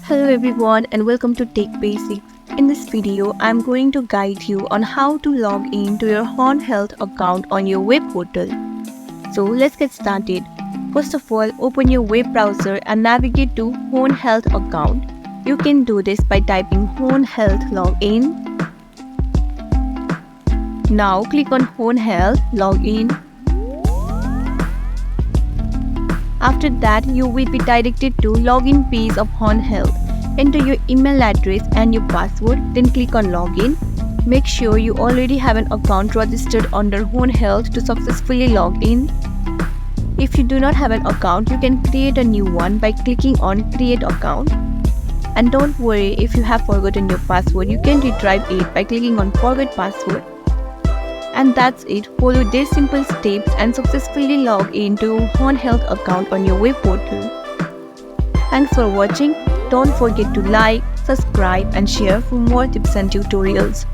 Hello everyone and welcome to Tech Basics. In this video, I am going to guide you on how to log in to your Horn Health account on your web portal. So let's get started. First of all, open your web browser and navigate to Horn Health account. You can do this by typing Horn Health Login. Now click on Horn Health Login. After that, you will be directed to login page of Horn Health. Enter your email address and your password, then click on login. Make sure you already have an account registered under Horn Health to successfully log in. If you do not have an account, you can create a new one by clicking on create account. And don't worry if you have forgotten your password, you can retrieve it by clicking on forget password. And that's it. Follow these simple steps and successfully log into Horn Health account on your web portal. Thanks for watching. Don't forget to like, subscribe and share for more tips and tutorials.